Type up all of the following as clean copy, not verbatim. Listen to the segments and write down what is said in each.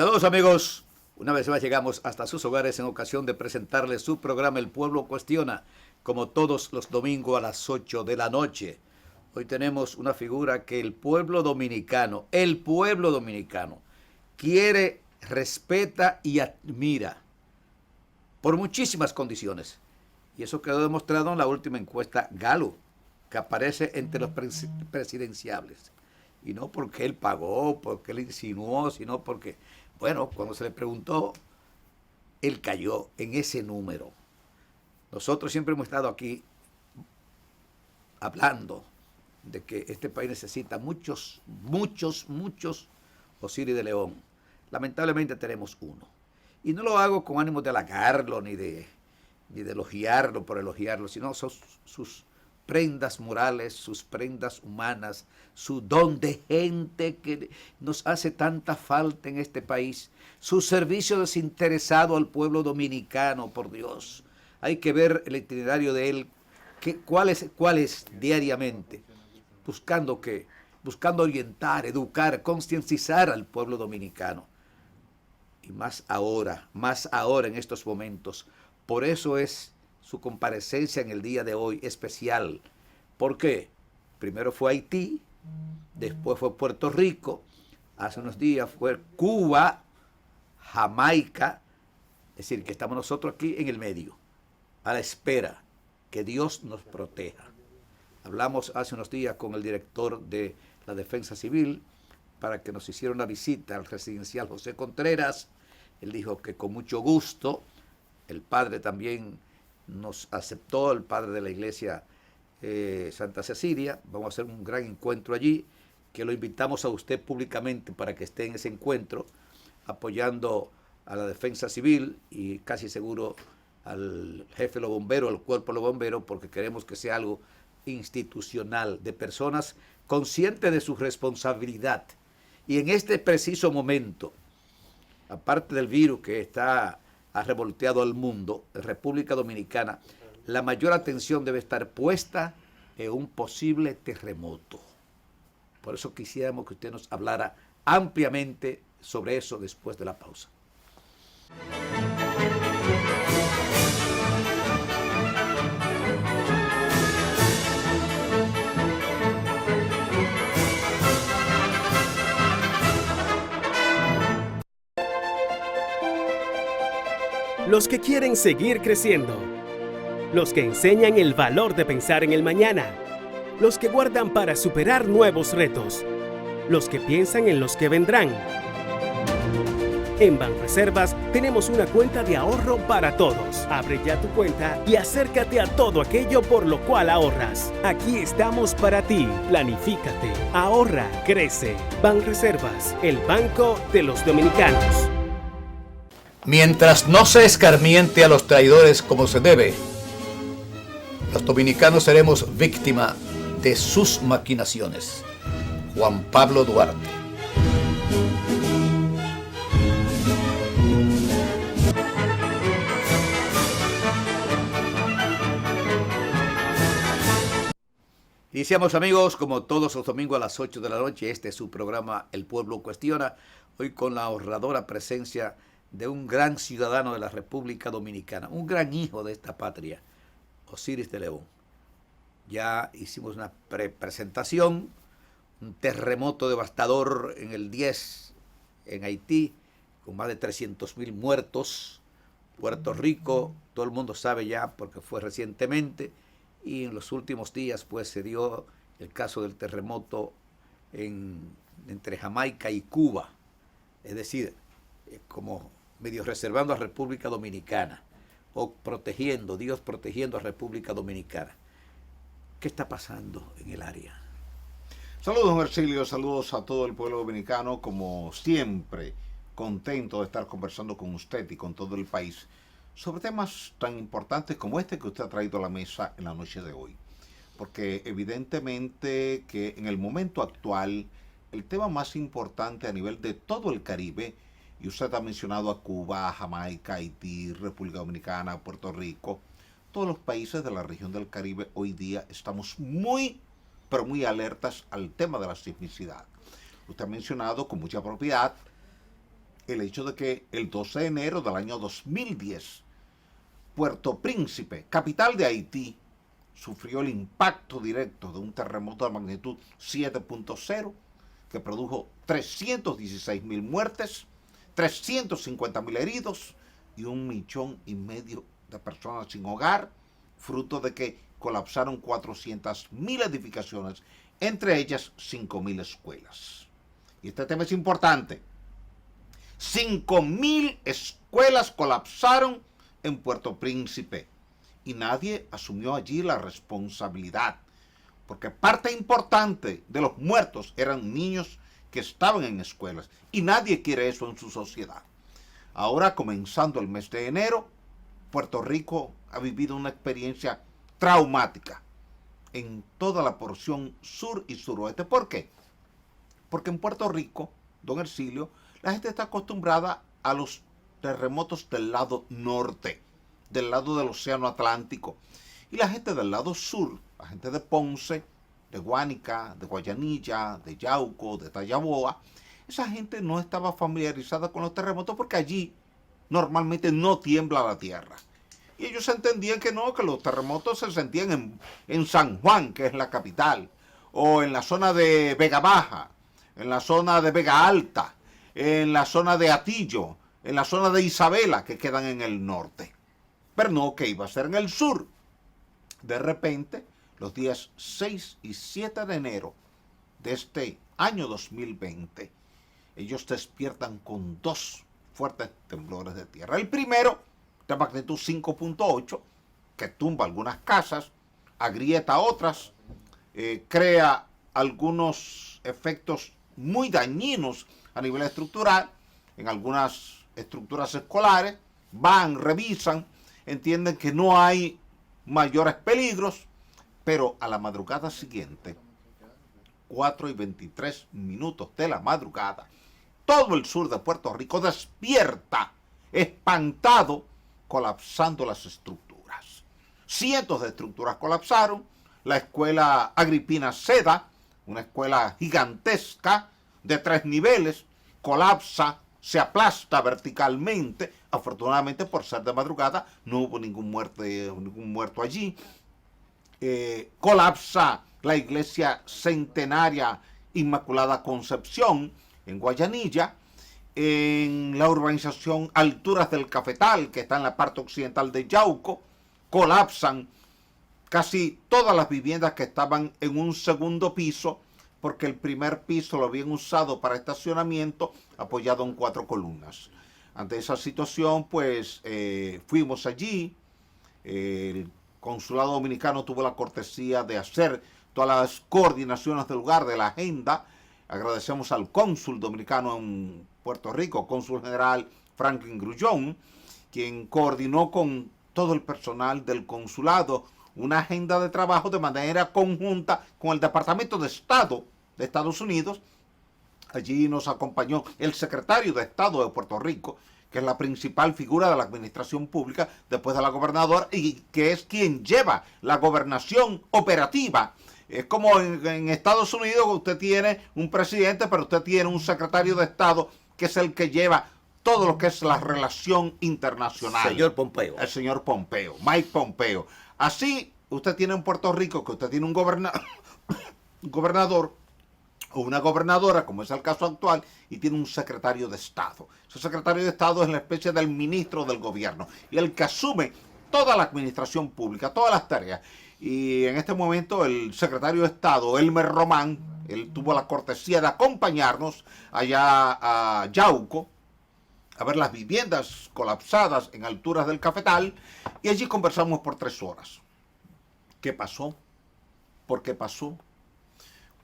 Saludos amigos, una vez más llegamos hasta sus hogares en ocasión de presentarles su programa El Pueblo Cuestiona, como todos los domingos a las 8 de la noche. Hoy tenemos una figura que el pueblo dominicano quiere, respeta y admira por muchísimas condiciones. Y eso quedó demostrado en la última encuesta Gallup, que aparece entre los presidenciables. Y no porque él pagó, porque él insinuó, sino porque, bueno, cuando se le preguntó, él cayó en ese número. Nosotros siempre hemos estado aquí hablando de que este país necesita muchos Osiris de León. Lamentablemente tenemos uno. Y no lo hago con ánimo de halagarlo ni de elogiarlo por elogiarlo, sino sus prendas morales, sus prendas humanas, su don de gente que nos hace tanta falta en este país, su servicio desinteresado al pueblo dominicano, por Dios. Hay que ver el itinerario de él, cuál es diariamente, buscando orientar, educar, concientizar al pueblo dominicano. Y más ahora en estos momentos. Por eso es su comparecencia en el día de hoy especial. ¿Por qué? Primero fue Haití, después fue Puerto Rico, hace unos días fue Cuba, Jamaica, es decir, que estamos nosotros aquí en el medio, a la espera que Dios nos proteja. Hablamos hace unos días con el director de la Defensa Civil para que nos hiciera una visita al residencial José Contreras. Él dijo que con mucho gusto. El padre también nos aceptó, el padre de la iglesia Santa Cecilia. Vamos a hacer un gran encuentro allí, que lo invitamos a usted públicamente para que esté en ese encuentro, apoyando a la defensa civil y casi seguro al jefe de los bomberos, al cuerpo de los bomberos, porque queremos que sea algo institucional, de personas conscientes de su responsabilidad. Y en este preciso momento, aparte del virus que ha revolteado al mundo, en República Dominicana, la mayor atención debe estar puesta en un posible terremoto. Por eso quisiéramos que usted nos hablara ampliamente sobre eso después de la pausa. Los que quieren seguir creciendo, los que enseñan el valor de pensar en el mañana, los que guardan para superar nuevos retos, los que piensan en los que vendrán. En Banreservas tenemos una cuenta de ahorro para todos. Abre ya tu cuenta y acércate a todo aquello por lo cual ahorras. Aquí estamos para ti. Planifícate, ahorra, crece. Banreservas, el banco de los dominicanos. Mientras no se escarmiente a los traidores como se debe, los dominicanos seremos víctima de sus maquinaciones. Juan Pablo Duarte. Iniciamos amigos, como todos los domingos a las 8 de la noche, este es su programa El Pueblo Cuestiona, hoy con la honradora presencia de un gran ciudadano de la República Dominicana, un gran hijo de esta patria, Osiris de León. Ya hicimos una presentación, un terremoto devastador en el 10 en Haití, con más de 300,000 muertos. Puerto Rico, todo el mundo sabe ya porque fue recientemente, y en los últimos días pues se dio el caso del terremoto entre Jamaica y Cuba, es decir, como medio reservando a República Dominicana, o Dios protegiendo a República Dominicana. ¿Qué está pasando en el área? Saludos, don Hercilio, saludos a todo el pueblo dominicano, como siempre, contento de estar conversando con usted y con todo el país sobre temas tan importantes como este que usted ha traído a la mesa en la noche de hoy. Porque evidentemente que en el momento actual, el tema más importante a nivel de todo el Caribe, y usted ha mencionado a Cuba, Jamaica, Haití, República Dominicana, Puerto Rico, todos los países de la región del Caribe hoy día estamos muy alertas al tema de la sismicidad. Usted ha mencionado con mucha propiedad el hecho de que el 12 de enero del año 2010, Puerto Príncipe, capital de Haití, sufrió el impacto directo de un terremoto de magnitud 7.0 que produjo 316.000 muertes, 350.000 heridos y 1,5 millones de personas sin hogar, fruto de que colapsaron 400.000 edificaciones, entre ellas 5.000 escuelas. Y este tema es importante. 5.000 escuelas colapsaron en Puerto Príncipe y nadie asumió allí la responsabilidad, porque parte importante de los muertos eran niños que estaban en escuelas y nadie quiere eso en su sociedad. Ahora, comenzando el mes de enero, Puerto Rico ha vivido una experiencia traumática en toda la porción sur y suroeste. ¿Por qué? Porque en Puerto Rico, don Hercilio, la gente está acostumbrada a los terremotos del lado norte, del lado del Océano Atlántico. Y la gente del lado sur, la gente de Ponce, de Guánica, de Guayanilla, de Yauco, de Tallaboa, esa gente no estaba familiarizada con los terremotos porque allí normalmente no tiembla la tierra. Y ellos entendían que no, que los terremotos se sentían en San Juan, que es la capital, o en la zona de Vega Baja, en la zona de Vega Alta, en la zona de Atillo, en la zona de Isabela, que quedan en el norte. Pero no, que iba a ser en el sur. De repente, los días 6 y 7 de enero de este año 2020, ellos despiertan con 2 fuertes temblores de tierra. El primero, de magnitud 5.8, que tumba algunas casas, agrieta otras, crea algunos efectos muy dañinos a nivel estructural, en algunas estructuras escolares, van, revisan, entienden que no hay mayores peligros, pero a la madrugada siguiente, 4:23 de la madrugada, todo el sur de Puerto Rico despierta, espantado, colapsando las estructuras. Cientos de estructuras colapsaron. La escuela Agripina Seda, una escuela gigantesca de 3 niveles, colapsa, se aplasta verticalmente. Afortunadamente, por ser de madrugada, no hubo ningún muerto allí. Colapsa la iglesia centenaria Inmaculada Concepción en Guayanilla. En la urbanización Alturas del Cafetal, que está en la parte occidental de Yauco, colapsan casi todas las viviendas que estaban en un segundo piso, porque el primer piso lo habían usado para estacionamiento, apoyado en 4 columnas. Ante esa situación, pues fuimos allí. El Consulado Dominicano tuvo la cortesía de hacer todas las coordinaciones del lugar, de la agenda. Agradecemos al cónsul dominicano en Puerto Rico, cónsul general Franklin Grullón, quien coordinó con todo el personal del consulado una agenda de trabajo de manera conjunta con el Departamento de Estado de Estados Unidos. Allí nos acompañó el secretario de Estado de Puerto Rico, que es la principal figura de la administración pública después de la gobernadora y que es quien lleva la gobernación operativa. Es como en Estados Unidos, usted tiene un presidente, pero usted tiene un secretario de Estado que es el que lleva todo lo que es la relación internacional. Señor Pompeo. El señor Pompeo, Mike Pompeo. Así, usted tiene en Puerto Rico que usted tiene un gobernador o una gobernadora, como es el caso actual, y tiene un secretario de Estado. Ese secretario de Estado es la especie del ministro del gobierno y el que asume toda la administración pública, todas las tareas. Y en este momento el secretario de Estado, Elmer Román, él tuvo la cortesía de acompañarnos allá a Yauco, a ver las viviendas colapsadas en Alturas del Cafetal, y allí conversamos por 3 horas. ¿Qué pasó? ¿Por qué pasó?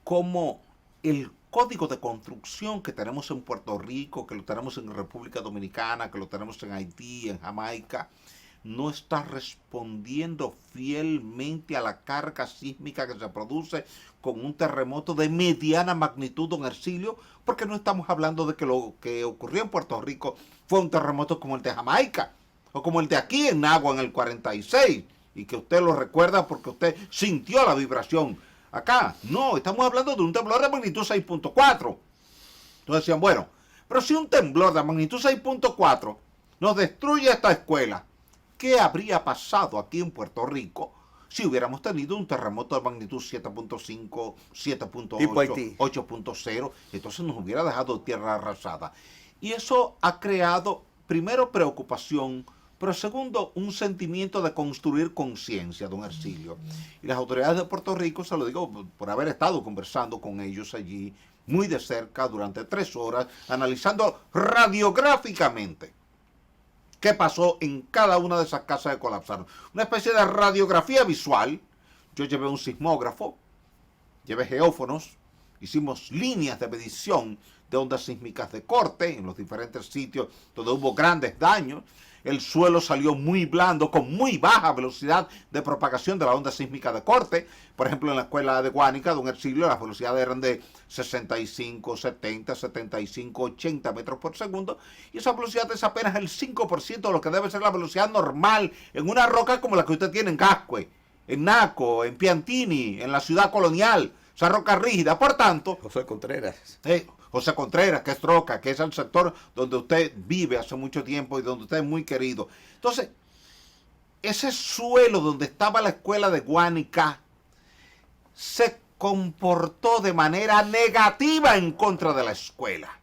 ¿Cómo el código de construcción que tenemos en Puerto Rico, que lo tenemos en República Dominicana, que lo tenemos en Haití, en Jamaica, no está respondiendo fielmente a la carga sísmica que se produce con un terremoto de mediana magnitud, don Hercilio? Porque no estamos hablando de que lo que ocurrió en Puerto Rico fue un terremoto como el de Jamaica o como el de aquí en Nagua en el 46, y que usted lo recuerda porque usted sintió la vibración. Acá, no, estamos hablando de un temblor de magnitud 6.4. Entonces decían, bueno, Pero si un temblor de magnitud 6.4 nos destruye esta escuela, ¿qué habría pasado aquí en Puerto Rico si hubiéramos tenido un terremoto de magnitud 7.5, 7.8, 8.0? Entonces nos hubiera dejado tierra arrasada. Y eso ha creado, primero, preocupación, pero segundo, un sentimiento de construir conciencia, don Hercilio. Y las autoridades de Puerto Rico, se lo digo por haber estado conversando con ellos allí muy de cerca durante 3 horas, analizando radiográficamente qué pasó en cada una de esas casas que colapsaron. Una especie de radiografía visual. Yo llevé un sismógrafo, llevé geófonos, hicimos líneas de medición de ondas sísmicas de corte en los diferentes sitios donde hubo grandes daños. El suelo salió muy blando, con muy baja velocidad de propagación de la onda sísmica de corte. Por ejemplo, en la escuela de Guánica, don Hercilio, las velocidades eran de 65, 70, 75, 80 metros por segundo. Y esa velocidad es apenas el 5% de lo que debe ser la velocidad normal en una roca como la que usted tiene en Gascue, en Naco, en Piantini, en la ciudad colonial. Esa roca rígida. Por tanto, José Contreras. José Contreras, que es Troca, que es el sector donde usted vive hace mucho tiempo y donde usted es muy querido. Entonces, ese suelo donde estaba la escuela de Guánica se comportó de manera negativa en contra de la escuela.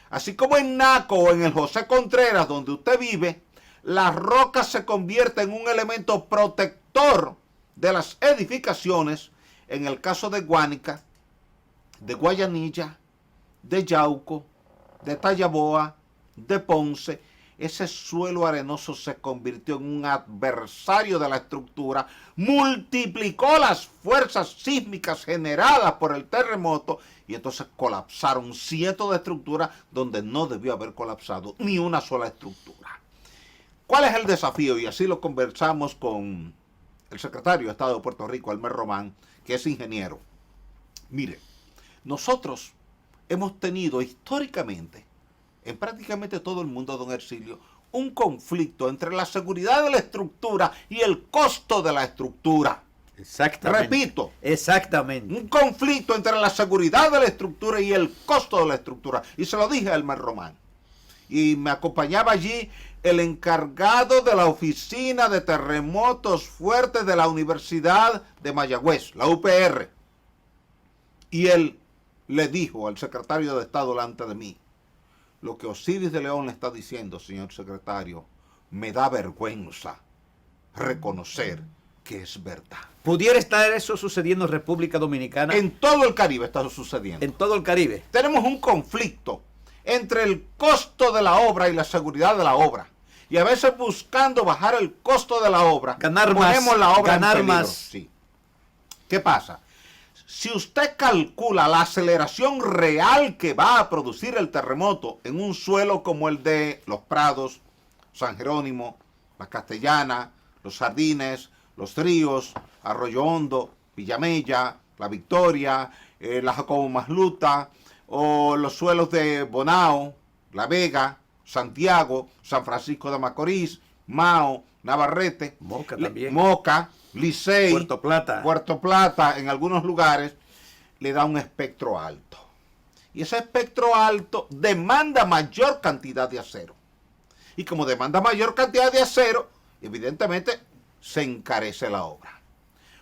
Así como en Naco o en el José Contreras, donde usted vive, la roca se convierte en un elemento protector de las edificaciones. En el caso de Guánica, de Guayanilla, de Yauco, de Tallaboa, de Ponce, ese suelo arenoso se convirtió en un adversario de la estructura, multiplicó las fuerzas sísmicas generadas por el terremoto y entonces colapsaron cientos de estructuras donde no debió haber colapsado ni una sola estructura. ¿Cuál es el desafío? Y así lo conversamos con el secretario de Estado de Puerto Rico, Elmer Román, que es ingeniero. Mire, nosotros hemos tenido históricamente, en prácticamente todo el mundo, don Hercilio, un conflicto entre la seguridad de la estructura y el costo de la estructura. Exactamente. Repito. Exactamente. Un conflicto entre la seguridad de la estructura y el costo de la estructura. Y se lo dije a Elmer Román. Y me acompañaba allí el encargado de la oficina de terremotos fuertes de la Universidad de Mayagüez, la UPR. Y él le dijo al secretario de Estado delante de mí: lo que Osiris de León le está diciendo, señor secretario, me da vergüenza reconocer que es verdad. ¿Pudiera estar eso sucediendo en República Dominicana? En todo el Caribe está sucediendo. En todo el Caribe. Tenemos un conflicto entre el costo de la obra y la seguridad de la obra. Y a veces buscando bajar el costo de la obra, ganar más, ponemos la obra ganar en peligro. más. Sí. ¿Qué pasa? Si usted calcula la aceleración real que va a producir el terremoto en un suelo como el de Los Prados, San Jerónimo, La Castellana, Los Jardines, Los Ríos, Arroyo Hondo, Villamella, La Victoria, la Jacobo Masluta, o los suelos de Bonao, La Vega, Santiago, San Francisco de Macorís, Mao, Navarrete, Moca también. Moca, Licey, Puerto Plata, en algunos lugares, le da un espectro alto. Y ese espectro alto demanda mayor cantidad de acero. Y como demanda mayor cantidad de acero, evidentemente se encarece la obra.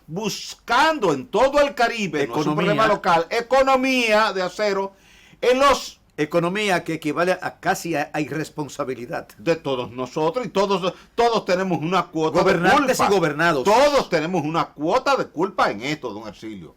Buscando en todo el Caribe, no es un problema local, economía de acero, en los... Economía que equivale a casi a irresponsabilidad. De todos nosotros, y todos tenemos una cuota Gobernantes de culpa. Y gobernados. Todos tenemos una cuota de culpa en esto, don Hercilio.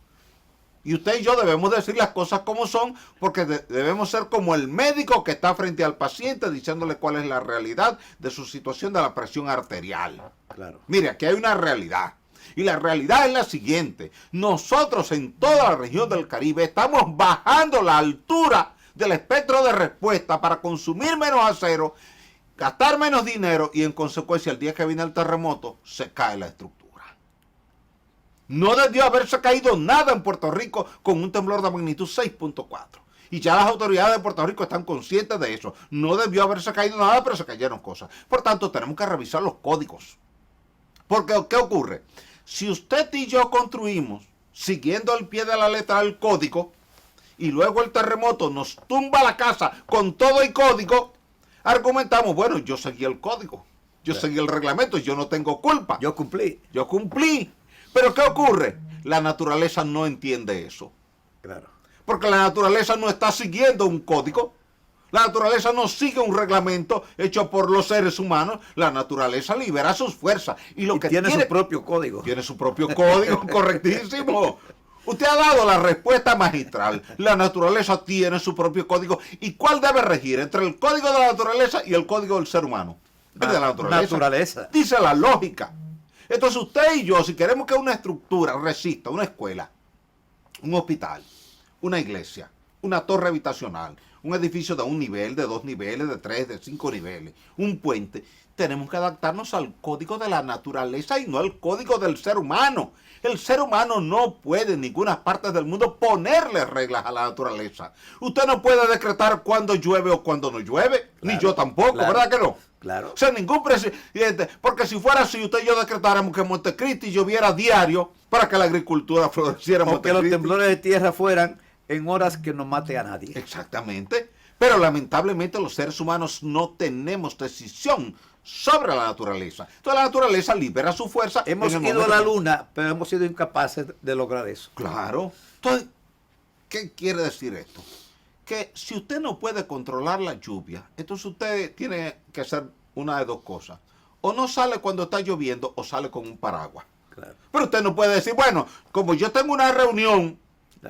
Y usted y yo debemos decir las cosas como son, porque debemos ser como el médico que está frente al paciente diciéndole cuál es la realidad de su situación de la presión arterial. Claro. Mire, aquí hay una realidad. Y la realidad es la siguiente. Nosotros en toda la región del Caribe estamos bajando la altura del espectro de respuesta para consumir menos acero, gastar menos dinero y en consecuencia el día que viene el terremoto se cae la estructura. No debió haberse caído nada en Puerto Rico con un temblor de magnitud 6.4. Y ya las autoridades de Puerto Rico están conscientes de eso. No debió haberse caído nada, pero se cayeron cosas. Por tanto, tenemos que revisar los códigos. Porque, ¿qué ocurre? Si usted y yo construimos siguiendo al pie de la letra del código, y luego el terremoto nos tumba la casa con todo y código, argumentamos, bueno, yo seguí el código, yo seguí el reglamento, yo no tengo culpa. Yo cumplí. Yo cumplí. Pero ¿qué ocurre? La naturaleza no entiende eso. Claro. Porque la naturaleza no está siguiendo un código. La naturaleza no sigue un reglamento hecho por los seres humanos. La naturaleza libera sus fuerzas. Y lo que tiene su propio código. Tiene su propio código, correctísimo. Usted ha dado la respuesta magistral. La naturaleza tiene su propio código. ¿Y cuál debe regir entre el código de la naturaleza y el código del ser humano? El de la naturaleza. Dice la lógica. Entonces usted y yo, si queremos que una estructura resista, una escuela, un hospital, una iglesia, una torre habitacional, un edificio de 1 nivel, de 2 niveles, de 3, de 5 niveles, un puente, tenemos que adaptarnos al código de la naturaleza y no al código del ser humano. El ser humano no puede en ninguna parte del mundo ponerle reglas a la naturaleza. Usted no puede decretar cuándo llueve o cuándo no llueve, claro, ni yo tampoco, claro, ¿verdad que no? Claro. O sea, ningún presidente, porque si fuera así, usted y yo decretáramos que Montecristi lloviera diario para que la agricultura floreciera en Montecristi. O que los temblores de tierra fueran en horas que no mate a nadie. Exactamente. Pero lamentablemente los seres humanos no tenemos decisión sobre la naturaleza. Entonces la naturaleza libera su fuerza. Hemos ido a la luna, pero hemos sido incapaces de lograr eso. Claro. Entonces, ¿qué quiere decir esto? Que si usted no puede controlar la lluvia, entonces usted tiene que hacer una de dos cosas. O no sale cuando está lloviendo o sale con un paraguas. Claro. Pero usted no puede decir, bueno, como yo tengo una reunión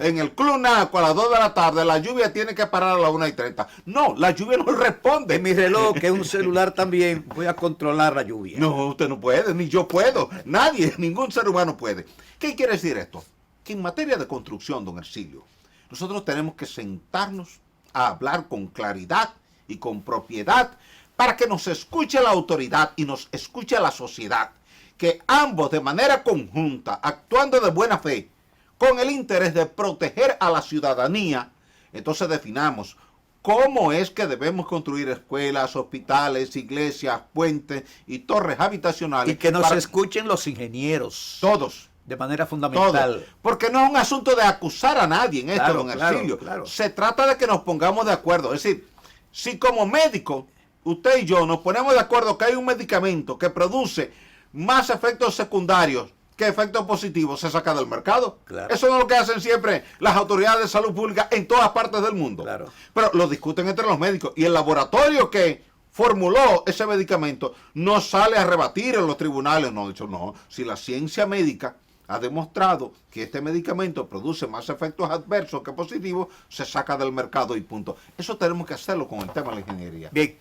en el Club Naco a las 2 de la tarde, la lluvia tiene que parar a las 1:30. No, la lluvia no responde. En mi reloj, que es un celular también, voy a controlar la lluvia. No, usted no puede, ni yo puedo. Nadie, ningún ser humano puede. ¿Qué quiere decir esto? Que en materia de construcción, don Hercilio, nosotros tenemos que sentarnos a hablar con claridad y con propiedad para que nos escuche la autoridad y nos escuche la sociedad. Que ambos de manera conjunta, actuando de buena fe, con el interés de proteger a la ciudadanía, entonces definamos cómo es que debemos construir escuelas, hospitales, iglesias, puentes y torres habitacionales. Y que nos escuchen los ingenieros. Todos. De manera fundamental. Todo. Porque no es un asunto de acusar a nadie en esto, don Hercilio. Claro. Se trata de que nos pongamos de acuerdo. Es decir, si como médico, usted y yo nos ponemos de acuerdo que hay un medicamento que produce más efectos secundarios que efectos positivos, se saca del mercado. Claro. Eso no es lo que hacen siempre las autoridades de salud pública en todas partes del mundo. Claro. Pero lo discuten entre los médicos. Y el laboratorio que formuló ese medicamento no sale a rebatir en los tribunales. No, dicho no. Si la ciencia médica ha demostrado que este medicamento produce más efectos adversos que positivos, se saca del mercado y punto. Eso tenemos que hacerlo con el tema de la ingeniería. Bien.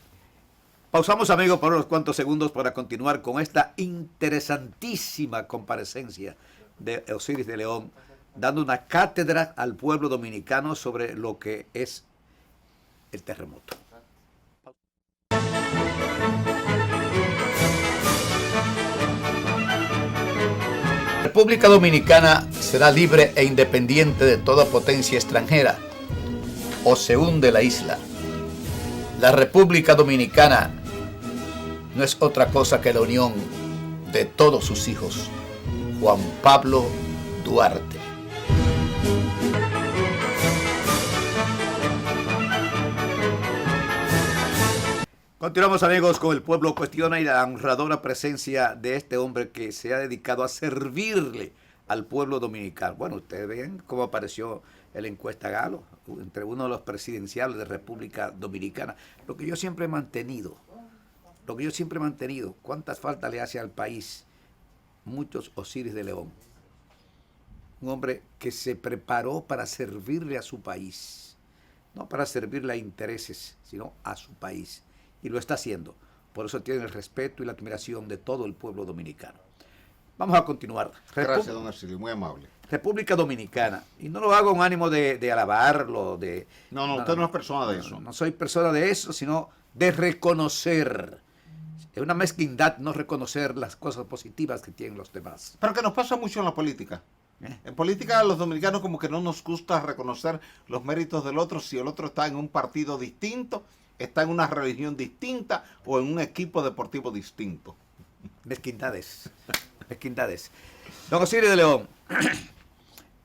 Pausamos, amigos, por unos cuantos segundos para continuar con esta interesantísima comparecencia de Osiris de León, dando una cátedra al pueblo dominicano sobre lo que es el terremoto. La República Dominicana será libre e independiente de toda potencia extranjera, o se hunde la isla. La República Dominicana no es otra cosa que la unión de todos sus hijos. Juan Pablo Duarte. Continuamos, amigos, con El Pueblo Cuestiona y la honradora presencia de este hombre que se ha dedicado a servirle al pueblo dominicano. Bueno, ustedes ven cómo apareció en la encuesta Galo, entre uno de los presidenciales de República Dominicana. Lo que yo siempre he mantenido, cuántas faltas le hace al país muchos Osiris de León. Un hombre que se preparó para servirle a su país, no para servirle a intereses, sino a su país. Y lo está haciendo. Por eso tiene el respeto y la admiración de todo el pueblo dominicano. Vamos a continuar. Gracias, don Hercilio, muy amable. República Dominicana. Y no lo hago en ánimo de alabarlo. No, usted no es persona de eso. No soy persona de eso, sino de reconocer. Es una mezquindad no reconocer las cosas positivas que tienen los demás. Pero que nos pasa mucho en la política. En política los dominicanos como que no nos gusta reconocer los méritos del otro si el otro está en un partido distinto, está en una religión distinta o en un equipo deportivo distinto. Mezquindades. Don Osiris de León,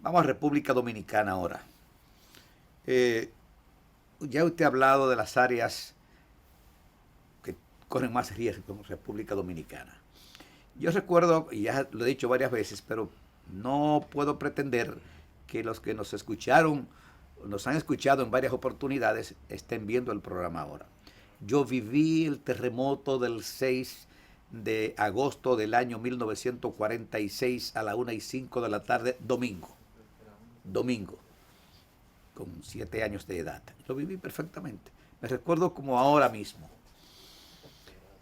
vamos a República Dominicana ahora. Ya usted ha hablado de las áreas que corren más riesgo en República Dominicana. Yo recuerdo, y ya lo he dicho varias veces, pero no puedo pretender que los que nos escucharon, nos han escuchado en varias oportunidades, estén viendo el programa ahora. Yo viví el terremoto del 6 de agosto del año 1946 a la 1:05 de la tarde, domingo, con 7 años de edad. Lo viví perfectamente. Me recuerdo como ahora mismo.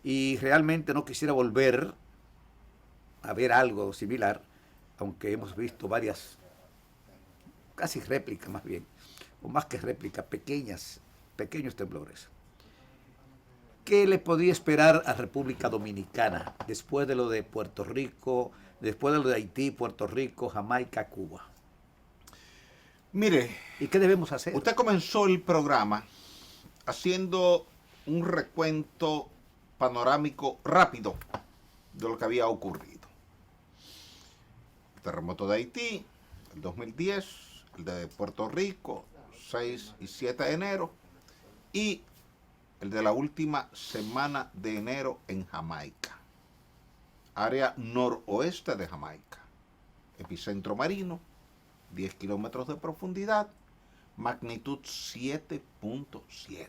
Y realmente no quisiera volver a ver algo similar, aunque hemos visto varias, casi réplicas más bien, o más que réplicas, pequeños temblores. ¿Qué le podía esperar a República Dominicana después de lo de Puerto Rico, después de lo de Haití, Puerto Rico, Jamaica, Cuba? Mire, ¿y qué debemos hacer? Usted comenzó el programa haciendo un recuento panorámico rápido de lo que había ocurrido. El terremoto de Haití, el 2010, el de Puerto Rico, 6 y 7 de enero, y el de la última semana de enero en Jamaica, área noroeste de Jamaica, epicentro marino, 10 kilómetros de profundidad, magnitud 7.7.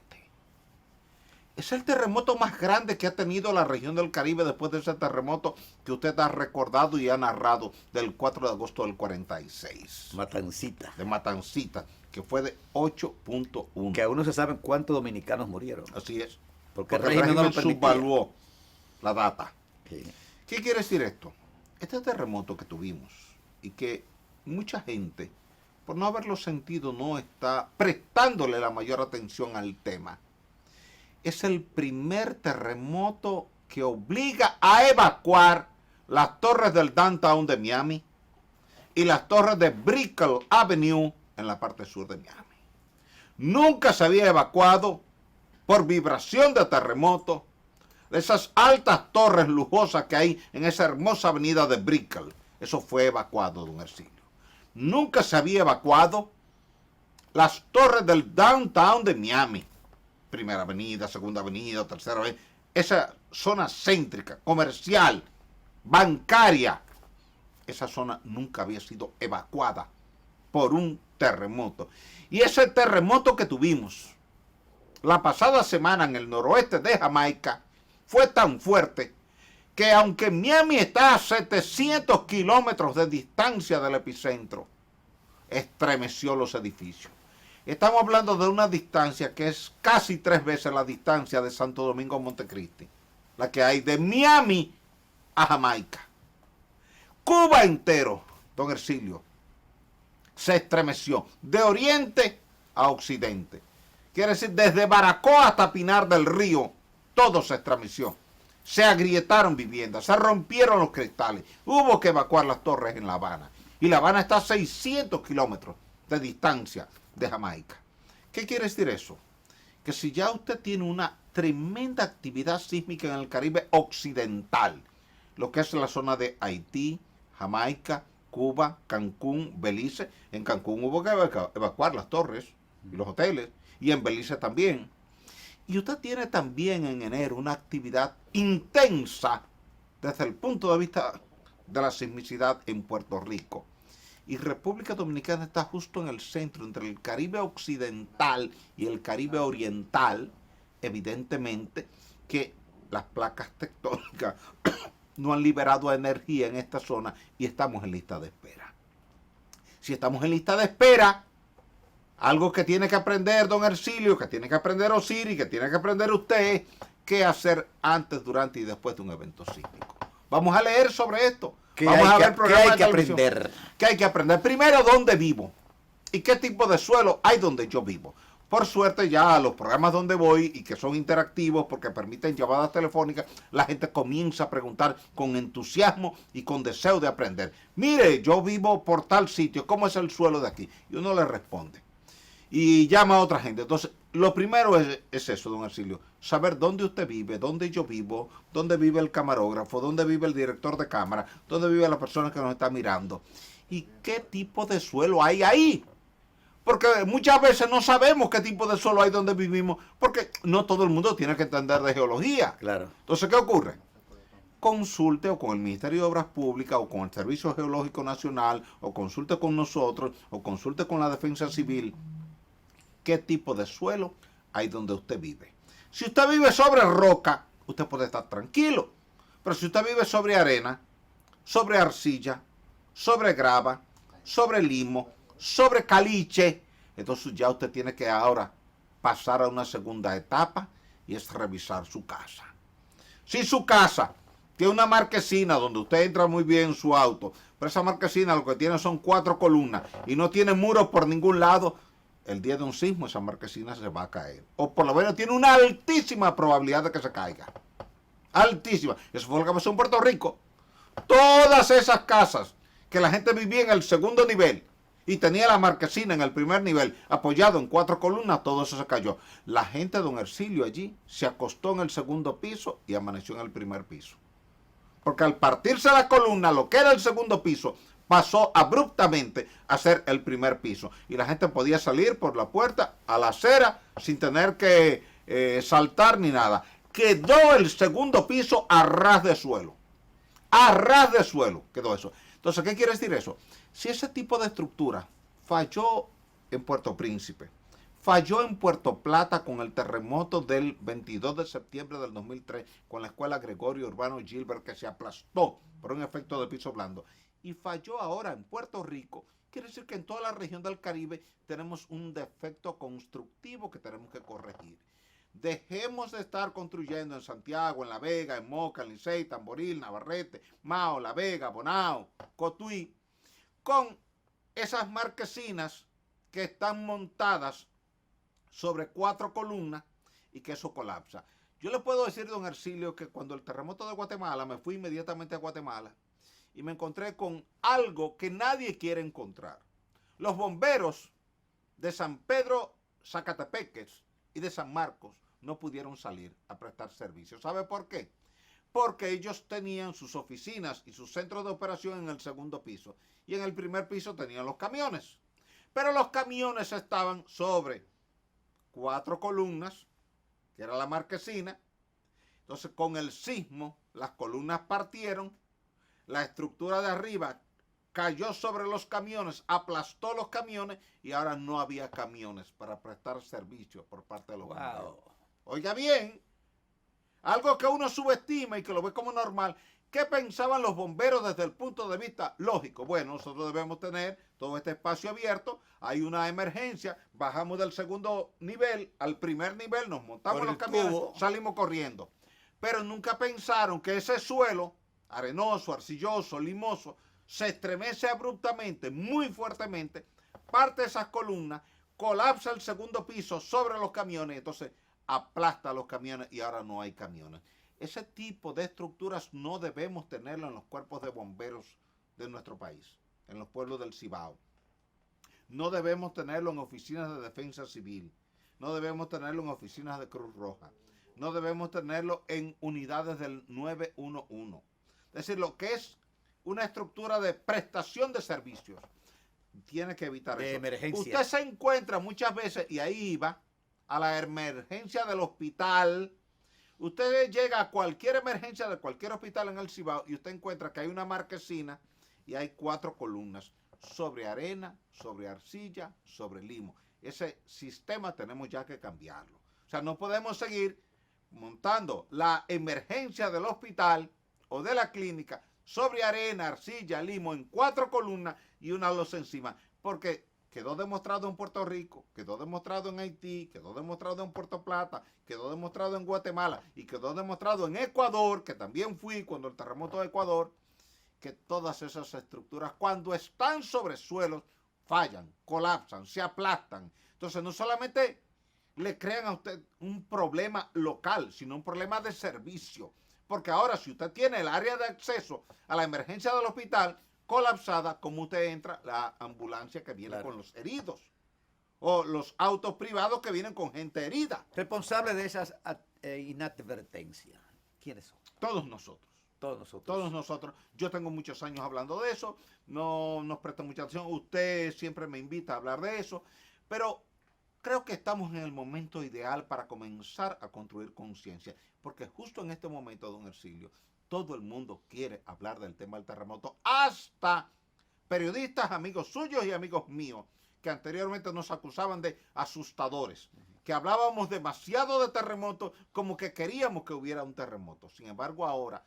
Es el terremoto más grande que ha tenido la región del Caribe después de ese terremoto que usted ha recordado y ha narrado del 4 de agosto del 46. Matancita. De Matancita, que fue de 8.1. Que aún no se sabe cuántos dominicanos murieron. Así es. Porque el régimen no lo permitía. Subvaluó la data. Sí. ¿Qué quiere decir esto? Este terremoto que tuvimos y que mucha gente, por no haberlo sentido, no está prestándole la mayor atención al tema, es el primer terremoto que obliga a evacuar las torres del Downtown de Miami y las torres de Brickell Avenue en la parte sur de Miami. Nunca se había evacuado por vibración de terremoto de esas altas torres lujosas que hay en esa hermosa avenida de Brickell. Eso fue evacuado, don Ercilio. Nunca se había evacuado las torres del Downtown de Miami. Primera avenida, segunda avenida, tercera avenida. Esa zona céntrica, comercial, bancaria. Esa zona nunca había sido evacuada por un terremoto. Y ese terremoto que tuvimos la pasada semana en el noroeste de Jamaica fue tan fuerte que aunque Miami está a 700 kilómetros de distancia del epicentro, estremeció los edificios. Estamos hablando de una distancia que es casi 3 veces la distancia de Santo Domingo a Montecristi, la que hay de Miami a Jamaica. Cuba entero, don Ercilio, se estremeció de oriente a occidente. Quiere decir, desde Baracoa hasta Pinar del Río, todo se estremeció. Se agrietaron viviendas, se rompieron los cristales. Hubo que evacuar las torres en La Habana. Y La Habana está a 600 kilómetros de distancia de Jamaica. ¿Qué quiere decir eso? Que si ya usted tiene una tremenda actividad sísmica en el Caribe occidental, lo que es la zona de Haití, Jamaica, Cuba, Cancún, Belice. En Cancún hubo que evacuar las torres y los hoteles, y en Belice también. Y usted tiene también en enero una actividad intensa desde el punto de vista de la sismicidad en Puerto Rico. Y República Dominicana está justo en el centro, entre el Caribe occidental y el Caribe oriental. Evidentemente que las placas tectónicas no han liberado energía en esta zona y estamos en lista de espera. Si estamos en lista de espera, algo que tiene que aprender don Ercilio, que tiene que aprender Osiris, que tiene que aprender usted, qué hacer antes, durante y después de un evento sísmico. Vamos a leer sobre esto. Vamos a ver programas ¿Qué hay que aprender? ¿Qué hay que aprender? Primero, ¿dónde vivo? ¿Y qué tipo de suelo hay donde yo vivo? Por suerte, ya los programas donde voy y que son interactivos porque permiten llamadas telefónicas, la gente comienza a preguntar con entusiasmo y con deseo de aprender. Mire, yo vivo por tal sitio, ¿cómo es el suelo de aquí? Y uno le responde. Y llama a otra gente. Entonces, lo primero es eso, don Ercilio. Saber dónde usted vive, dónde yo vivo, dónde vive el camarógrafo, dónde vive el director de cámara, dónde vive la persona que nos está mirando. Y qué tipo de suelo hay ahí. Porque muchas veces no sabemos qué tipo de suelo hay donde vivimos, porque no todo el mundo tiene que entender de geología. Claro. Entonces, ¿qué ocurre? Consulte o con el Ministerio de Obras Públicas o con el Servicio Geológico Nacional o consulte con nosotros o consulte con la Defensa Civil qué tipo de suelo hay donde usted vive. Si usted vive sobre roca, usted puede estar tranquilo. Pero si usted vive sobre arena, sobre arcilla, sobre grava, sobre limo, sobre caliche, entonces ya usted tiene que ahora pasar a una segunda etapa y es revisar su casa. Si su casa tiene una marquesina donde usted entra muy bien en su auto, pero esa marquesina lo que tiene son 4 columnas y no tiene muros por ningún lado, el día de un sismo esa marquesina se va a caer. O por lo menos tiene una altísima probabilidad de que se caiga. Altísima. Eso fue lo que pasó en Puerto Rico. Todas esas casas que la gente vivía en el segundo nivel y tenía la marquesina en el primer nivel, apoyado en 4 columnas, todo eso se cayó. La gente de Don Hercilio allí se acostó en el segundo piso y amaneció en el primer piso. Porque al partirse la columna, lo que era el segundo piso, pasó abruptamente a ser el primer piso. Y la gente podía salir por la puerta a la acera sin tener que saltar ni nada. Quedó el segundo piso a ras de suelo. A ras de suelo quedó eso. Entonces, ¿qué quiere decir eso? Si ese tipo de estructura falló en Puerto Príncipe, falló en Puerto Plata con el terremoto del 22 de septiembre del 2003, con la escuela Gregorio Urbano Gilbert que se aplastó por un efecto de piso blando, y falló ahora en Puerto Rico, quiere decir que en toda la región del Caribe tenemos un defecto constructivo que tenemos que corregir. Dejemos de estar construyendo en Santiago, en La Vega, en Moca, en Licey, Tamboril, Navarrete, Mao, La Vega, Bonao, Cotuí, con esas marquesinas que están montadas sobre 4 columnas y que eso colapsa. Yo le puedo decir, don Hercilio, que cuando el terremoto de Guatemala, me fui inmediatamente a Guatemala y me encontré con algo que nadie quiere encontrar. Los bomberos de San Pedro Zacatepeques y de San Marcos no pudieron salir a prestar servicio. ¿Sabe por qué? Porque ellos tenían sus oficinas y sus centros de operación en el segundo piso y en el primer piso tenían los camiones. Pero los camiones estaban sobre 4 columnas, que era la marquesina. Entonces, con el sismo, las columnas partieron, la estructura de arriba cayó sobre los camiones, aplastó los camiones y ahora no había camiones para prestar servicio por parte de los bomberos. Oiga bien, algo que uno subestima y que lo ve como normal. ¿Qué pensaban los bomberos desde el punto de vista lógico? Bueno, nosotros debemos tener todo este espacio abierto, hay una emergencia, bajamos del segundo nivel al primer nivel, nos montamos en los camiones, salimos corriendo. Pero nunca pensaron que ese suelo, arenoso, arcilloso, limoso, se estremece abruptamente, muy fuertemente, parte de esas columnas, colapsa el segundo piso sobre los camiones, entonces aplasta los camiones y ahora no hay camiones. Ese tipo de estructuras no debemos tenerlo en los cuerpos de bomberos de nuestro país, en los pueblos del Cibao. No debemos tenerlo en oficinas de defensa civil. No debemos tenerlo en oficinas de Cruz Roja. No debemos tenerlo en unidades del 911. Es decir, lo que es una estructura de prestación de servicios, tiene que evitar eso. Emergencia. Usted se encuentra muchas veces, y ahí va, a la emergencia del hospital. Usted llega a cualquier emergencia de cualquier hospital en el Cibao y usted encuentra que hay una marquesina y hay 4 columnas sobre arena, sobre arcilla, sobre limo. Ese sistema tenemos ya que cambiarlo. O sea, no podemos seguir montando la emergencia del hospital o de la clínica sobre arena, arcilla, limo en 4 columnas y una losa encima, porque quedó demostrado en Puerto Rico, quedó demostrado en Haití, quedó demostrado en Puerto Plata, quedó demostrado en Guatemala y quedó demostrado en Ecuador, que también fui cuando el terremoto de Ecuador, que todas esas estructuras cuando están sobre suelos fallan, colapsan, se aplastan. Entonces no solamente le crean a usted un problema local, sino un problema de servicio. Porque ahora si usted tiene el área de acceso a la emergencia del hospital colapsada, ¿cómo usted entra? La ambulancia que viene con los heridos. O los autos privados que vienen con gente herida. Responsable de esas inadvertencias, ¿quiénes son? Todos nosotros. Todos nosotros. Todos nosotros. Yo tengo muchos años hablando de eso. No nos presta mucha atención. Usted siempre me invita a hablar de eso. Pero creo que estamos en el momento ideal para comenzar a construir conciencia, porque justo en este momento, don Hercilio, todo el mundo quiere hablar del tema del terremoto, hasta periodistas, amigos suyos y amigos míos, que anteriormente nos acusaban de asustadores, que hablábamos demasiado de terremoto, como que queríamos que hubiera un terremoto. Sin embargo, ahora,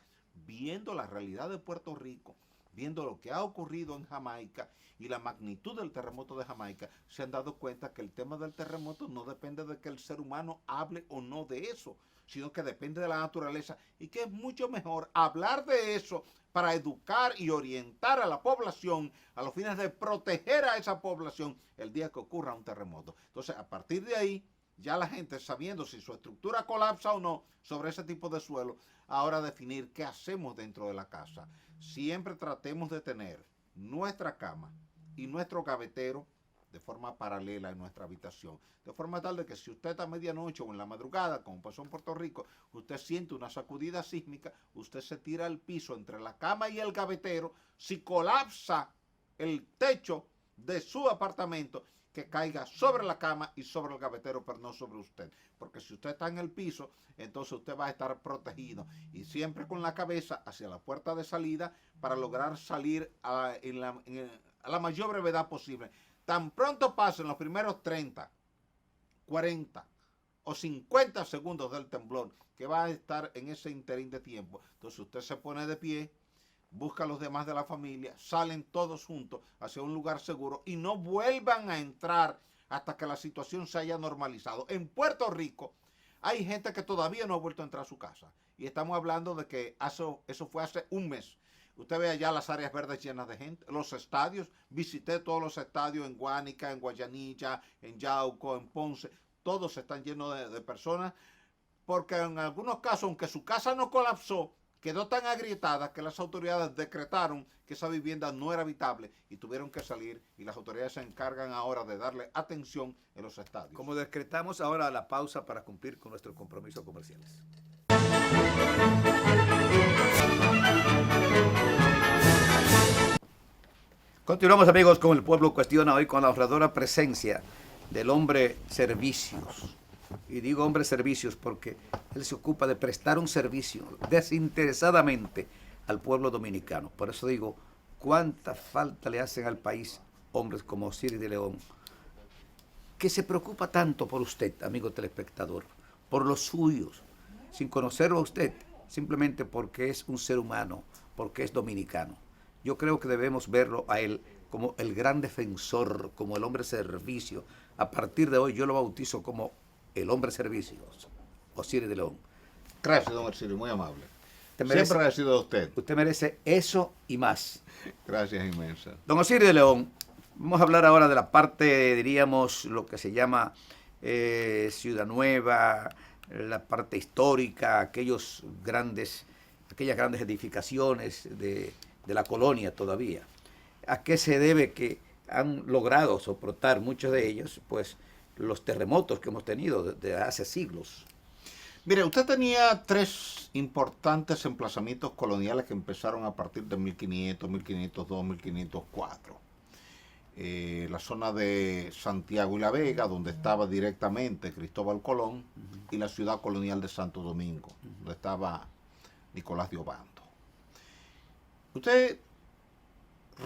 viendo la realidad de Puerto Rico, viendo lo que ha ocurrido en Jamaica y la magnitud del terremoto de Jamaica, se han dado cuenta que el tema del terremoto no depende de que el ser humano hable o no de eso, sino que depende de la naturaleza, y que es mucho mejor hablar de eso para educar y orientar a la población a los fines de proteger a esa población el día que ocurra un terremoto. Entonces, a partir de ahí, ya la gente, sabiendo si su estructura colapsa o no sobre ese tipo de suelo, ahora definir qué hacemos dentro de la casa. Siempre tratemos de tener nuestra cama y nuestro gavetero de forma paralela en nuestra habitación, de forma tal de que si usted está a medianoche o en la madrugada, como pasó en Puerto Rico, usted siente una sacudida sísmica, usted se tira al piso entre la cama y el gavetero. Si colapsa el techo de su apartamento, que caiga sobre la cama y sobre el gavetero, pero no sobre usted, porque si usted está en el piso, entonces usted va a estar protegido, y siempre con la cabeza hacia la puerta de salida para lograr salir a la mayor brevedad posible. Tan pronto pasen los primeros 30, 40 o 50 segundos del temblor, que va a estar en ese interín de tiempo, entonces usted se pone de pie, busca a los demás de la familia, salen todos juntos hacia un lugar seguro y no vuelvan a entrar hasta que la situación se haya normalizado. En Puerto Rico hay gente que todavía no ha vuelto a entrar a su casa, y estamos hablando de que eso fue hace un mes. Usted ve allá las áreas verdes llenas de gente, los estadios, visité todos los estadios en Guánica, en Guayanilla, en Yauco, en Ponce, todos están llenos de personas, porque en algunos casos, aunque su casa no colapsó, quedó tan agrietada que las autoridades decretaron que esa vivienda no era habitable y tuvieron que salir, y las autoridades se encargan ahora de darle atención en los estadios. Como decretamos ahora la pausa para cumplir con nuestros compromisos comerciales. Continuamos, amigos, con El Pueblo Cuestiona, hoy con la honradora presencia del hombre servicios. Y digo hombre servicios porque él se ocupa de prestar un servicio desinteresadamente al pueblo dominicano. Por eso digo, cuánta falta le hacen al país hombres como Osiris de León, que se preocupa tanto por usted, amigo telespectador, por los suyos, sin conocerlo a usted, simplemente porque es un ser humano, porque es dominicano. Yo creo que debemos verlo a él como el gran defensor, como el hombre servicio. A partir de hoy yo lo bautizo como el hombre servicios, Osiris de León. Gracias, don Hercilio, muy amable. Merece, siempre agradecido a usted. Usted merece eso y más. Gracias, inmensa. Don Osiris de León, vamos a hablar ahora de la parte, diríamos, lo que se llama Ciudad Nueva, la parte histórica, aquellas grandes edificaciones de la colonia todavía. ¿A qué se debe que han logrado soportar muchos de ellos, pues, los terremotos que hemos tenido desde hace siglos? Mire, usted tenía 3 importantes emplazamientos coloniales que empezaron a partir de 1500, 1502, 1504. La zona de Santiago y La Vega, donde estaba directamente Cristóbal Colón, y la ciudad colonial de Santo Domingo, donde estaba Nicolás de Obando. Usted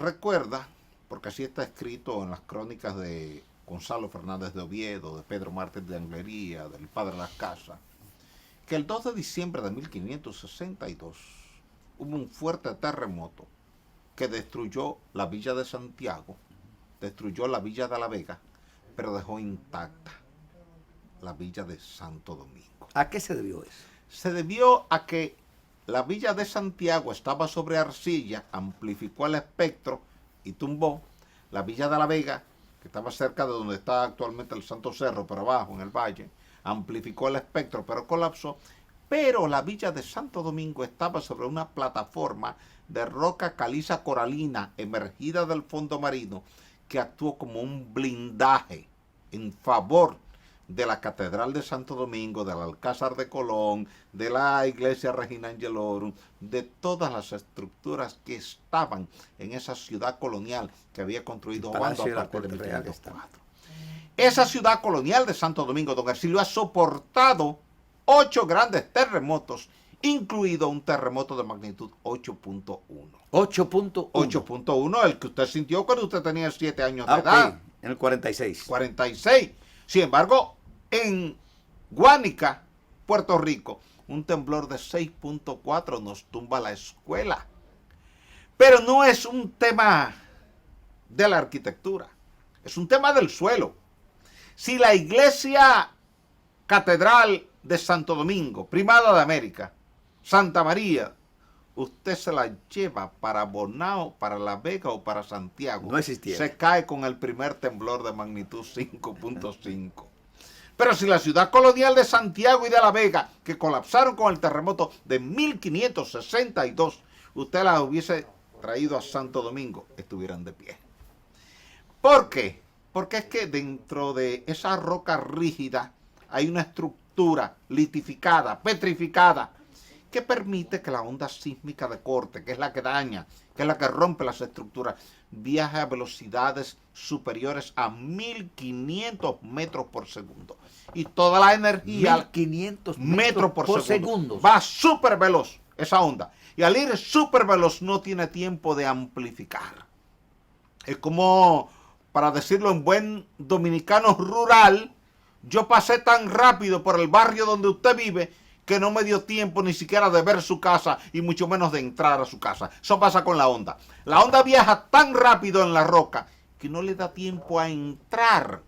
recuerda, porque así está escrito en las crónicas de Gonzalo Fernández de Oviedo, de Pedro Martínez de Anglería, del Padre Las Casas, que el 2 de diciembre de 1562 hubo un fuerte terremoto que destruyó la villa de Santiago, destruyó la villa de La Vega, pero dejó intacta la villa de Santo Domingo. ¿A qué se debió eso? Se debió a que la villa de Santiago estaba sobre arcilla, amplificó el espectro y tumbó. La villa de La Vega, que estaba cerca de donde está actualmente el Santo Cerro, pero abajo en el valle, amplificó el espectro, pero colapsó. Pero la villa de Santo Domingo estaba sobre una plataforma de roca caliza coralina emergida del fondo marino, que actuó como un blindaje en favor de la Catedral de Santo Domingo, del Alcázar de Colón, de la Iglesia Regina Angelorum, de todas las estructuras que estaban en esa ciudad colonial que había construido Obando a partir de 1504. Esa ciudad colonial de Santo Domingo, don Hercilio, ha soportado 8 grandes terremotos, incluido un terremoto de magnitud 8.1. 8.1. 8.1, el que usted sintió cuando usted tenía 7 años de Ok, edad. en el 46. 46. Sin embargo, en Guánica, Puerto Rico, un temblor de 6.4 nos tumba la escuela. Pero no es un tema de la arquitectura, es un tema del suelo. Si la iglesia catedral de Santo Domingo, Primada de América, Santa María, usted se la lleva para Bonao, para La Vega o para Santiago, no existiera, se cae con el primer temblor de magnitud 5.5. Pero si la ciudad colonial de Santiago y de La Vega, que colapsaron con el terremoto de 1562, usted las hubiese traído a Santo Domingo, estuvieran de pie. ¿Por qué? Porque es que dentro de esa roca rígida hay una estructura litificada, petrificada, que permite que la onda sísmica de corte, que es la que daña, que es la que rompe las estructuras, viaje a velocidades superiores a 1500 metros por segundo. Y toda la energía, 1500 metros por segundo, va súper veloz esa onda. Y al ir súper veloz no tiene tiempo de amplificar. Es como, para decirlo en buen dominicano rural, yo pasé tan rápido por el barrio donde usted vive que no me dio tiempo ni siquiera de ver su casa y mucho menos de entrar a su casa. Eso pasa con la onda. La onda viaja tan rápido en la roca que no le da tiempo a entrar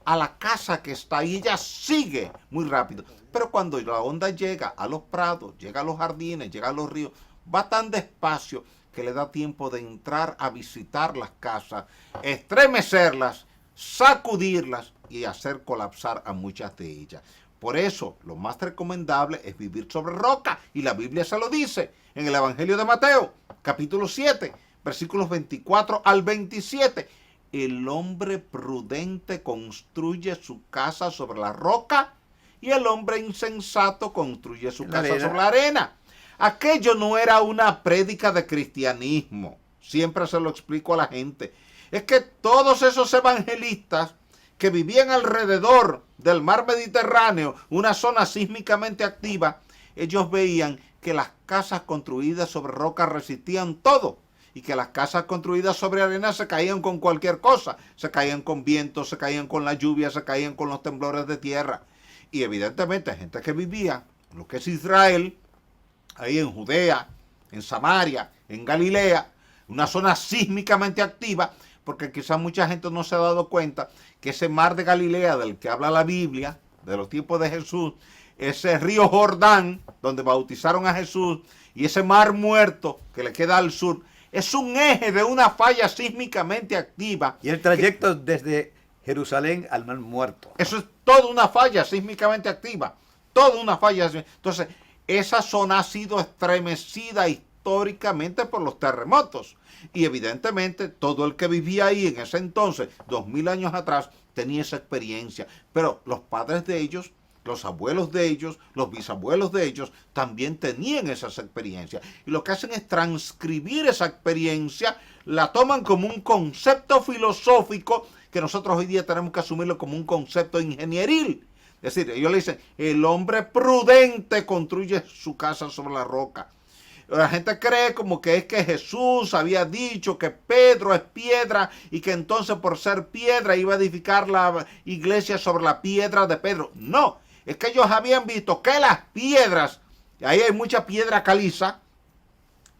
a la casa que está ahí. Ella sigue muy rápido. Pero cuando la onda llega a los prados, llega a los jardines, llega a los ríos, va tan despacio que le da tiempo de entrar a visitar las casas, estremecerlas, sacudirlas y hacer colapsar a muchas de ellas. Por eso, lo más recomendable es vivir sobre roca. Y la Biblia se lo dice en el Evangelio de Mateo, capítulo 7, versículos 24 al 27. El hombre prudente construye su casa sobre la roca y el hombre insensato construye su casa sobre la arena. Aquello no era una prédica de cristianismo. Siempre se lo explico a la gente. Es que todos esos evangelistas que vivían alrededor del mar Mediterráneo, una zona sísmicamente activa, ellos veían que las casas construidas sobre roca resistían todo y que las casas construidas sobre arena se caían con cualquier cosa, se caían con viento, se caían con la lluvia, se caían con los temblores de tierra. Y evidentemente gente que vivía en lo que es Israel, ahí en Judea, en Samaria, en Galilea, una zona sísmicamente activa, porque quizás mucha gente no se ha dado cuenta que ese mar de Galilea del que habla la Biblia, de los tiempos de Jesús, ese río Jordán, donde bautizaron a Jesús, y ese mar muerto que le queda al sur, es un eje de una falla sísmicamente activa. Y el trayecto desde Jerusalén al mar muerto. Eso es toda una falla sísmicamente activa, toda una falla. Entonces, esa zona ha sido estremecida históricamente por los terremotos. Y evidentemente todo el que vivía ahí en ese entonces, 2000 años atrás, tenía esa experiencia. Pero los padres de ellos, los abuelos de ellos, los bisabuelos de ellos, también tenían esas experiencias. Y lo que hacen es transcribir esa experiencia, la toman como un concepto filosófico que nosotros hoy día tenemos que asumirlo como un concepto ingenieril. Es decir, ellos le dicen, el hombre prudente construye su casa sobre la roca. La gente cree como que es que Jesús había dicho que Pedro es piedra y que entonces por ser piedra iba a edificar la iglesia sobre la piedra de Pedro. No, es que ellos habían visto que las piedras, ahí hay mucha piedra caliza,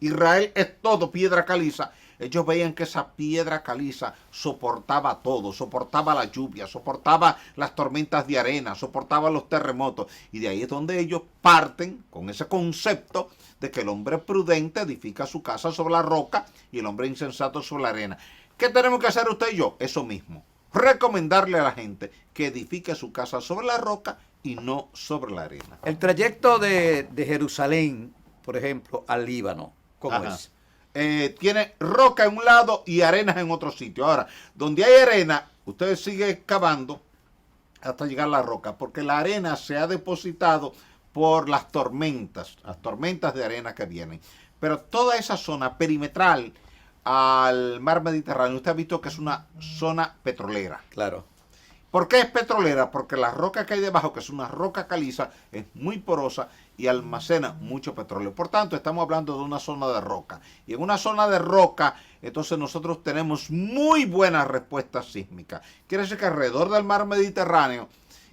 Israel es todo piedra caliza. Ellos veían que esa piedra caliza soportaba todo, soportaba la lluvia, soportaba las tormentas de arena, soportaba los terremotos. Y de ahí es donde ellos parten con ese concepto de que el hombre prudente edifica su casa sobre la roca y el hombre insensato sobre la arena. ¿Qué tenemos que hacer usted y yo? Eso mismo. Recomendarle a la gente que edifique su casa sobre la roca y no sobre la arena. El trayecto de Jerusalén, por ejemplo, al Líbano, ¿cómo es? Tiene roca en un lado y arenas en otro sitio. Ahora, donde hay arena, usted sigue excavando hasta llegar a la roca, porque la arena se ha depositado por las tormentas de arena que vienen. Pero toda esa zona perimetral al mar Mediterráneo, usted ha visto que es una zona petrolera. Claro. ¿Por qué es petrolera? Porque la roca que hay debajo, que es una roca caliza, es muy porosa y almacena mucho petróleo. Por tanto, estamos hablando de una zona de roca. Y en una zona de roca, entonces nosotros tenemos muy buena respuesta sísmica. Quiere decir que alrededor del mar Mediterráneo,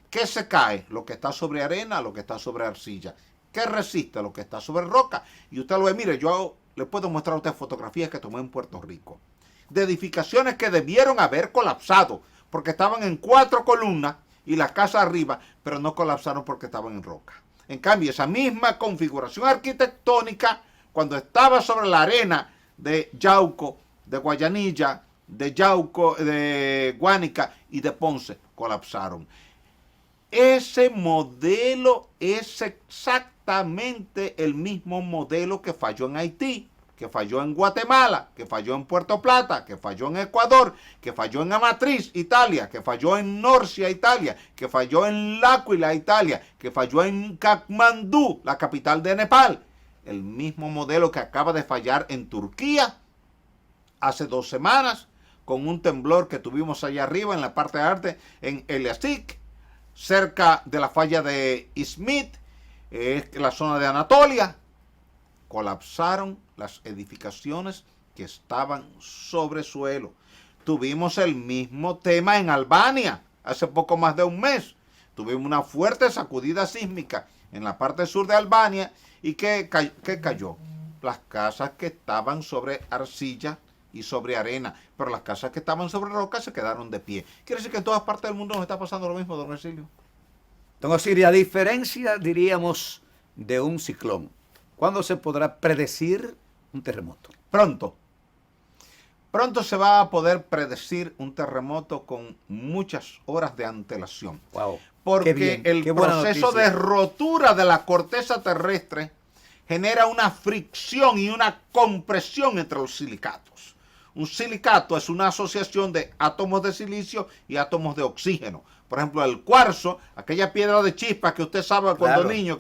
¿qué se cae? Lo que está sobre arena, lo que está sobre arcilla. ¿Qué resiste? Lo que está sobre roca. Y usted lo ve, mire, yo le puedo mostrar a usted fotografías que tomé en Puerto Rico, de edificaciones que debieron haber colapsado, porque estaban en 4 columnas y la casa arriba, pero no colapsaron porque estaban en roca. En cambio, esa misma configuración arquitectónica, cuando estaba sobre la arena de Yauco, de Guayanilla, de Yauco, de Guánica y de Ponce, colapsaron. Ese modelo es exactamente el mismo modelo que falló en Haití, que falló en Guatemala, que falló en Puerto Plata, que falló en Ecuador, que falló en Amatriz, Italia, que falló en Norcia, Italia, que falló en L'Aquila, Italia, que falló en Katmandú, la capital de Nepal. El mismo modelo que acaba de fallar en Turquía hace 2 semanas, con un temblor que tuvimos allá arriba en la parte de arte, en Eliasik, cerca de la falla de Izmit, la zona de Anatolia. Colapsaron las edificaciones que estaban sobre suelo. Tuvimos el mismo tema en Albania hace poco más de un mes. Tuvimos una fuerte sacudida sísmica en la parte sur de Albania. ¿Y qué cayó? Las casas que estaban sobre arcilla y sobre arena, pero las casas que estaban sobre roca se quedaron de pie. Quiere decir que en todas partes del mundo nos está pasando lo mismo, don Hercilio. Don Osiris, a diferencia, diríamos, de un ciclón, ¿cuándo se podrá predecir un terremoto? Pronto. Pronto se va a poder predecir un terremoto con muchas horas de antelación. Wow. Porque el proceso de rotura de la corteza terrestre genera una fricción y una compresión entre los silicatos. Un silicato es una asociación de átomos de silicio y átomos de oxígeno. Por ejemplo, el cuarzo, aquella piedra de chispa que usted sabe cuando niño,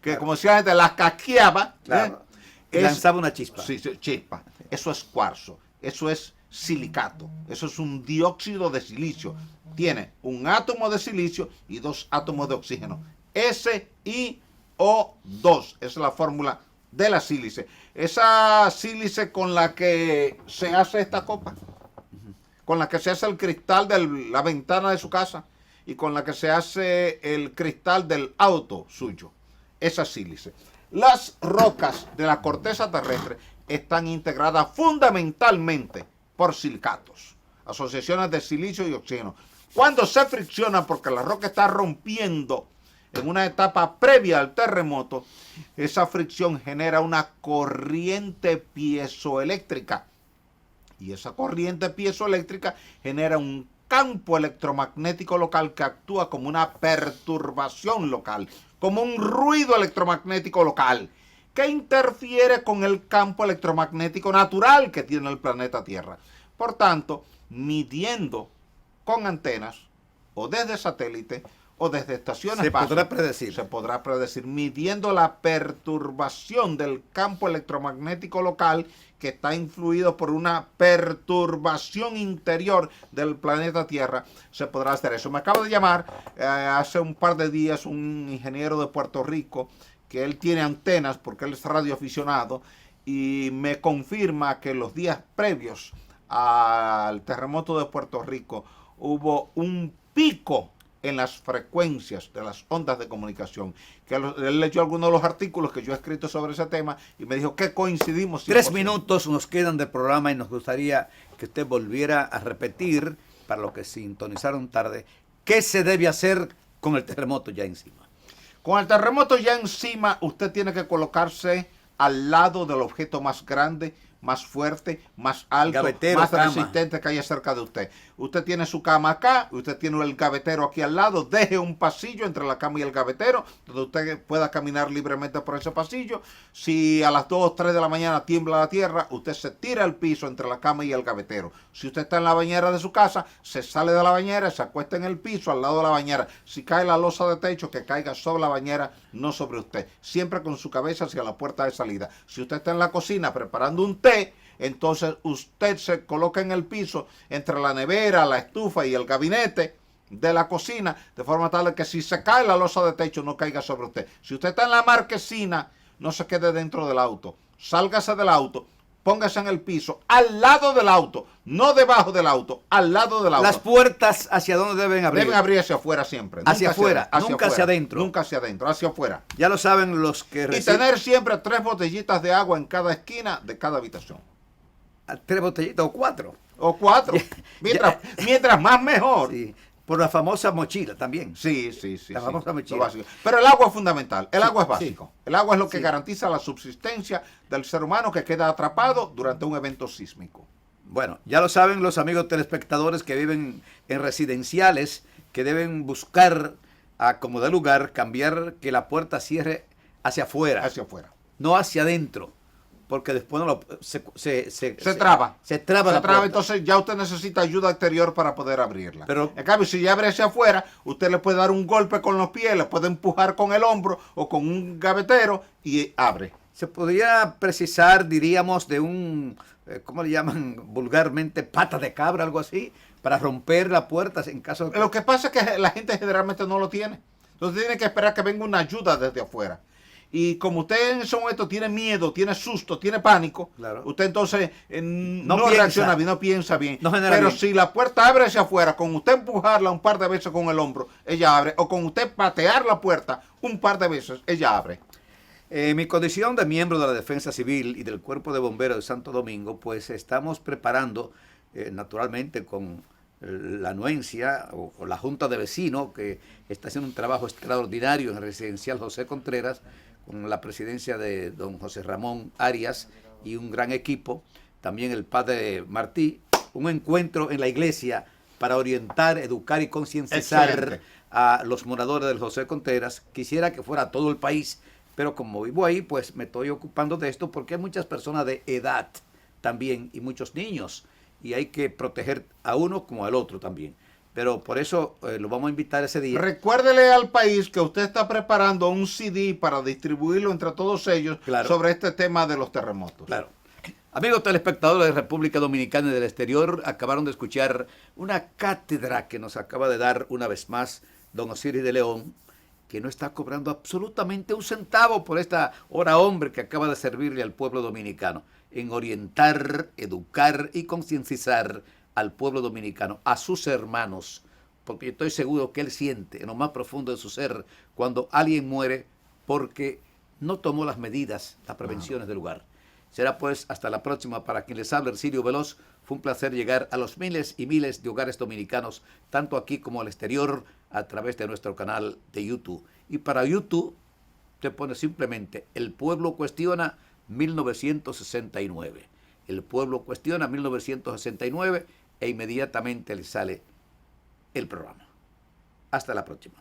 que como decía la gente, la casqueaba. Claro. Lanzaba una chispa. Sí, chispa. Eso es cuarzo. Eso es silicato. Eso es un dióxido de silicio. Tiene un átomo de silicio y 2 átomos de oxígeno. SiO2. Esa es la fórmula de la sílice. Esa sílice con la que se hace esta copa, con la que se hace el cristal de la ventana de su casa y con la que se hace el cristal del auto suyo. Esa sílice. Las rocas de la corteza terrestre están integradas fundamentalmente por silicatos, asociaciones de silicio y oxígeno. Cuando se friccionan porque la roca está rompiendo en una etapa previa al terremoto, esa fricción genera una corriente piezoeléctrica. Y esa corriente piezoeléctrica genera un campo electromagnético local que actúa como una perturbación local, como un ruido electromagnético local, que interfiere con el campo electromagnético natural que tiene el planeta Tierra. Por tanto, midiendo con antenas o desde satélite o desde estaciones se podrá predecir midiendo la perturbación del campo electromagnético local que está influido por una perturbación interior del planeta Tierra. Se podrá hacer eso. Me acaba de llamar hace un par de días un ingeniero de Puerto Rico, que él tiene antenas porque él es radioaficionado, y me confirma que los días previos al terremoto de Puerto Rico hubo un pico en las frecuencias de las ondas de comunicación. Que él leyó algunos de los artículos que yo he escrito sobre ese tema y me dijo que coincidimos. 3 minutos nos quedan del programa y nos gustaría que usted volviera a repetir, para los que sintonizaron tarde, qué se debe hacer con el terremoto ya encima. Con el terremoto ya encima, usted tiene que colocarse al lado del objeto más grande, más fuerte, más alto, gavetero, más resistente que haya cerca de usted. Usted tiene su cama acá, usted tiene el gavetero aquí al lado, deje un pasillo entre la cama y el gavetero, donde usted pueda caminar libremente por ese pasillo. Si a las 2 o 3 de la mañana tiembla la tierra, usted se tira al piso entre la cama y el gavetero. Si usted está en la bañera de su casa, se sale de la bañera, se acuesta en el piso al lado de la bañera. Si cae la losa de techo, que caiga sobre la bañera, no sobre usted. Siempre con su cabeza hacia la puerta de salida. Si usted está en la cocina preparando un té, entonces usted se coloca en el piso entre la nevera, la estufa y el gabinete de la cocina, de forma tal que si se cae la losa de techo no caiga sobre usted. Si usted está en la marquesina, no se quede dentro del auto. Sálgase del auto, póngase en el piso, al lado del auto, no debajo del auto, al lado del auto. Las puertas, ¿hacia dónde deben abrir? Deben abrir hacia afuera siempre. Hacia afuera, nunca hacia adentro. Nunca hacia adentro, hacia afuera. Ya lo saben los que Y tener siempre 3 botellitas de agua en cada esquina de cada habitación. 3 botellitas o 4. O 4. Mientras más mejor. Sí, por la famosa mochila también. Sí. La famosa mochila. Básico. Pero el agua es fundamental. El agua es básico. Sí. El agua es lo que garantiza la subsistencia del ser humano que queda atrapado durante un evento sísmico. Bueno, ya lo saben los amigos telespectadores que viven en residenciales, que deben buscar, a como de lugar, cambiar que la puerta cierre hacia afuera. Hacia afuera. No hacia adentro, porque después no se traba. Se traba la puerta. Entonces ya usted necesita ayuda exterior para poder abrirla. Pero, en cambio, si ya abre hacia afuera, usted le puede dar un golpe con los pies, le puede empujar con el hombro o con un gavetero y abre. Se podría precisar, diríamos, de un, ¿cómo le llaman vulgarmente? Pata de cabra, algo así, para romper la puerta en caso de... Lo que pasa es que la gente generalmente no lo tiene. Entonces tiene que esperar que venga una ayuda desde afuera. Y como usted en ese momento tiene miedo, tiene susto, tiene pánico, claro, usted entonces no reacciona bien, no piensa bien. No Pero bien. Si la puerta abre hacia afuera, con usted empujarla un par de veces con el hombro, ella abre. O con usted patear la puerta un par de veces, ella abre. Mi condición de miembro de la Defensa Civil y del Cuerpo de Bomberos de Santo Domingo, pues estamos preparando, naturalmente con la anuencia o la Junta de Vecinos, que está haciendo un trabajo extraordinario en el residencial José Contreras, con la presidencia de don José Ramón Arias y un gran equipo, también el padre Martí, un encuentro en la iglesia para orientar, educar y concienciar a los moradores del José Contreras. Quisiera que fuera todo el país, pero como vivo ahí, pues me estoy ocupando de esto porque hay muchas personas de edad también y muchos niños, y hay que proteger a uno como al otro también. Pero por eso lo vamos a invitar ese día. Recuérdele al país que usted está preparando un CD para distribuirlo entre todos ellos, claro, sobre este tema de los terremotos. Claro. Amigos telespectadores de República Dominicana y del exterior, acabaron de escuchar una cátedra que nos acaba de dar una vez más don Osiris de León, que no está cobrando absolutamente un centavo por esta hora hombre que acaba de servirle al pueblo dominicano, en orientar, educar y concienciar al pueblo dominicano, a sus hermanos, porque yo estoy seguro que él siente en lo más profundo de su ser cuando alguien muere porque no tomó las medidas, las prevenciones del lugar. Será pues hasta la próxima. Para quien les habla, Hercilio Veloz. Fue un placer llegar a los miles y miles de hogares dominicanos, tanto aquí como al exterior, a través de nuestro canal de YouTube. Y para YouTube, te pone simplemente El Pueblo Cuestiona 1969. El Pueblo Cuestiona 1969 e inmediatamente le sale el programa. Hasta la próxima.